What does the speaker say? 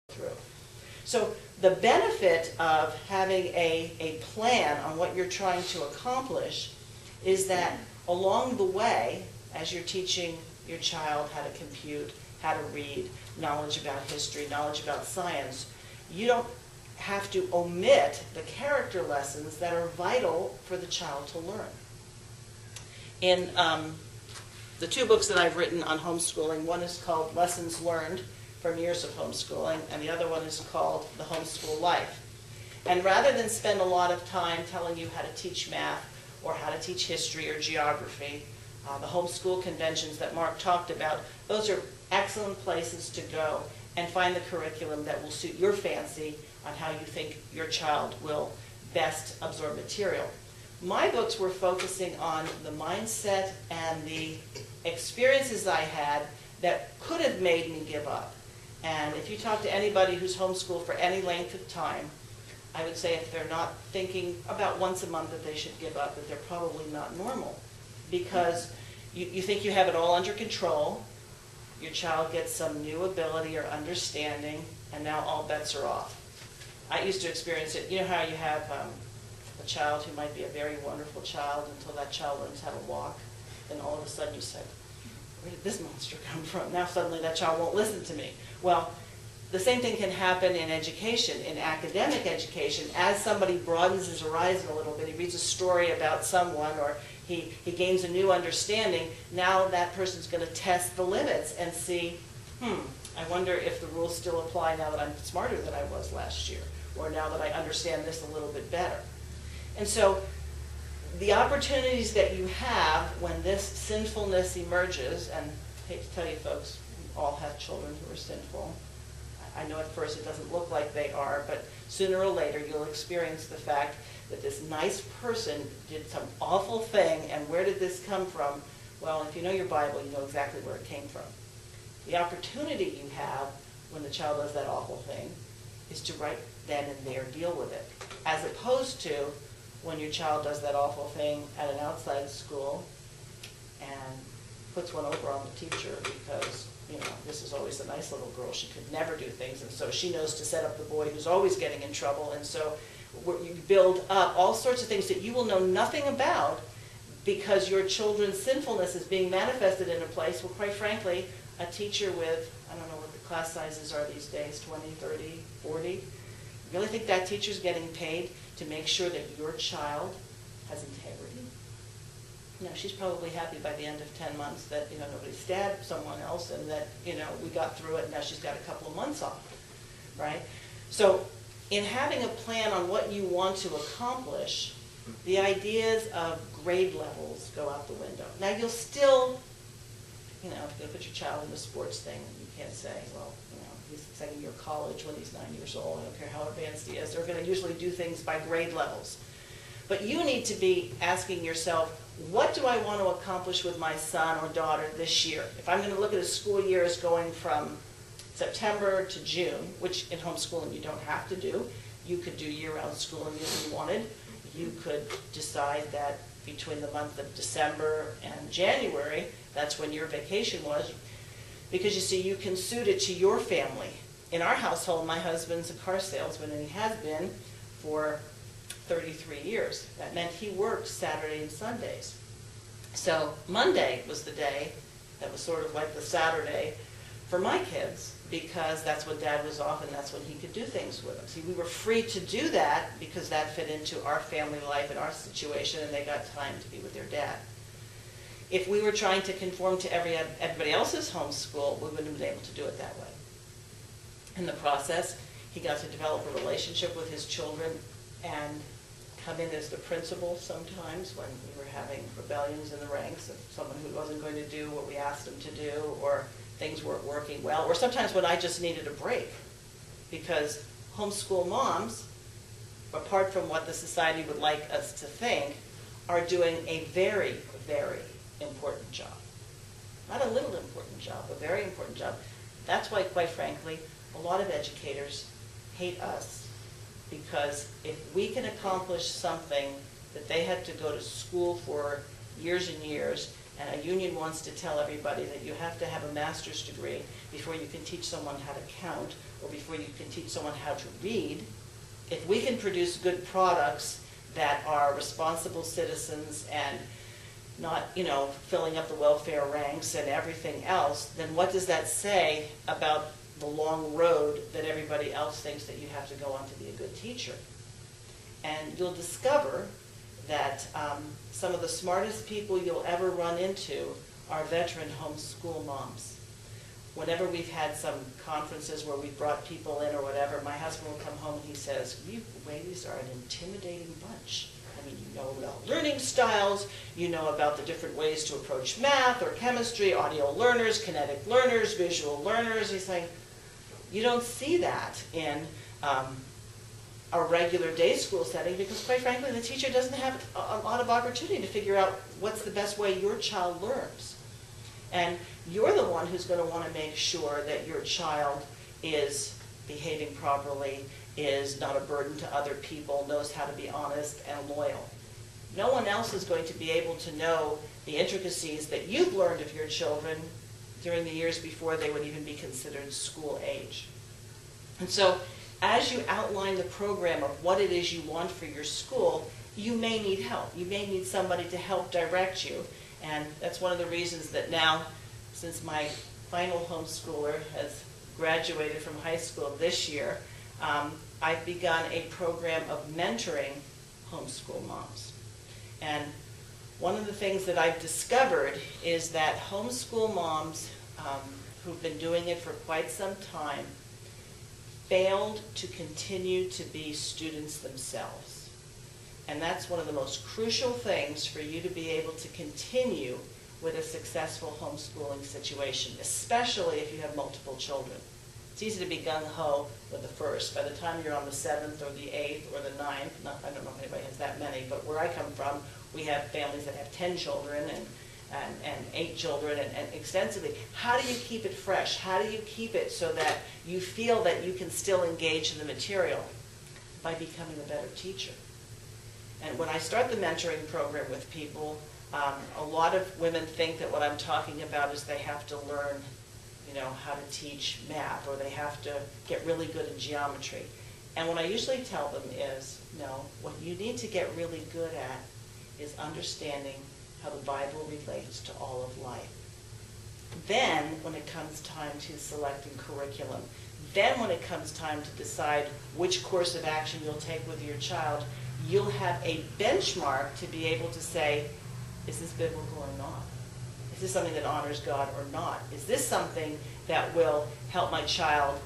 through. So the benefit of having a plan on what you're trying to accomplish is that along the way, as you're teaching your child how to compute, how to read, knowledge about history, knowledge about science, you don't have to omit the character lessons that are vital for the child to learn. In the two books that I've written on homeschooling, one is called Lessons Learned from Years of Homeschooling, and the other one is called The Homeschool Life. And rather than spend a lot of time telling you how to teach math or how to teach history or geography, the homeschool conventions that Mark talked about, those are excellent places to go and find the curriculum that will suit your fancy on how you think your child will best absorb material. My books were focusing on the mindset and the experiences I had that could have made me give up. And if you talk to anybody who's homeschooled for any length of time, I would say if they're not thinking about once a month that they should give up, that they're probably not normal. Because you think you have it all under control, your child gets some new ability or understanding, and now all bets are off. I used to experience it. You know how you have a child who might be a very wonderful child until that child learns how to walk, then all of a sudden you say, where did this monster come from? Now suddenly that child won't listen to me. Well, the same thing can happen in education, in academic education. As somebody broadens his horizon a little bit, he reads a story about someone, or he gains a new understanding, now that person's going to test the limits and see, I wonder if the rules still apply now that I'm smarter than I was last year, or now that I understand this a little bit better. And so the opportunities that you have when this sinfulness emerges, and I hate to tell you folks, we all have children who are sinful. I know at first it doesn't look like they are, but sooner or later you'll experience the fact that this nice person did some awful thing, and where did this come from? Well, if you know your Bible, you know exactly where it came from. The opportunity you have when the child does that awful thing is to right then and there deal with it, as opposed to when your child does that awful thing at an outside school and puts one over on the teacher because, you know, this is always a nice little girl, she could never do things, and so she knows to set up the boy who's always getting in trouble, and so you build up all sorts of things that you will know nothing about because your children's sinfulness is being manifested in a place where, quite frankly, a teacher with, I don't know what the class sizes are these days, 20, 30, 40, you really think that teacher's getting paid to make sure that your child has integrity? No, she's probably happy by the end of 10 months that, you know, nobody stabbed someone else and that, you know, we got through it and now she's got a couple of months off, right? So in having a plan on what you want to accomplish, the ideas of grade levels go out the window. Now you'll still, you know, if you put your child in a sports thing, you can't say, well, you know, he's second year college when he's 9 years old, I don't care how advanced he is. They're going to usually do things by grade levels. But you need to be asking yourself, what do I want to accomplish with my son or daughter this year? If I'm going to look at a school year as going from September to June, which in homeschooling you don't have to do. You could do year-round schooling if you wanted. You could decide that between the month of December and January, that's when your vacation was. Because you see, you can suit it to your family. In our household, my husband's a car salesman, and he has been for 33 years. That meant he worked Saturday and Sundays. So Monday was the day that was sort of like the Saturday for my kids, because that's when Dad was off and that's when he could do things with them. See, we were free to do that because that fit into our family life and our situation, and they got time to be with their dad. If we were trying to conform to everybody else's homeschool, we wouldn't have been able to do it that way. In the process, he got to develop a relationship with his children and come in as the principal sometimes when we were having rebellions in the ranks of someone who wasn't going to do what we asked him to do, or things weren't working well, or sometimes when I just needed a break. Because homeschool moms, apart from what the society would like us to think, are doing a very, very important job. Not a little important job, a very important job. That's why, quite frankly, a lot of educators hate us, because if we can accomplish something that they had to go to school for years and years, And a union wants to tell everybody that you have to have a master's degree before you can teach someone how to count, or before you can teach someone how to read. If we can produce good products that are responsible citizens and not, filling up the welfare ranks and everything else, then what does that say about the long road that everybody else thinks that you have to go on to be a good teacher? And you'll discover that some of the smartest people you'll ever run into are veteran homeschool moms. Whenever we've had some conferences where we've brought people in or whatever, my husband will come home and he says, "You ladies are an intimidating bunch. I mean, you know about learning styles, you know about the different ways to approach math or chemistry, audio learners, kinetic learners, visual learners." He's saying, you don't see that in a regular day school setting, because quite frankly, the teacher doesn't have a lot of opportunity to figure out what's the best way your child learns. And you're the one who's going to want to make sure that your child is behaving properly, is not a burden to other people, knows how to be honest and loyal. No one else is going to be able to know the intricacies that you've learned of your children during the years before they would even be considered school age. And so, as you outline the program of what it is you want for your school, you may need help. You may need somebody to help direct you. And that's one of the reasons that now, since my final homeschooler has graduated from high school this year, I've begun a program of mentoring homeschool moms. And one of the things that I've discovered is that homeschool moms who've been doing it for quite some time failed to continue to be students themselves. And that's one of the most crucial things for you to be able to continue with a successful homeschooling situation, especially if you have multiple children. It's easy to be gung-ho with the first. By the time you're on the 7th or the 8th or the 9th, I don't know if anybody has that many, but where I come from, we have families that have 10 children and 8 children and extensively. How do you keep it fresh? How do you keep it so that you feel that you can still engage in the material? By becoming a better teacher. And when I start the mentoring program with people, a lot of women think that what I'm talking about is they have to learn, how to teach math, or they have to get really good in geometry. And what I usually tell them is, no, what you need to get really good at is understanding how the Bible relates to all of life. Then, when it comes time to selecting curriculum, then when it comes time to decide which course of action you'll take with your child, you'll have a benchmark to be able to say, is this biblical or not? Is this something that honors God or not? Is this something that will help my child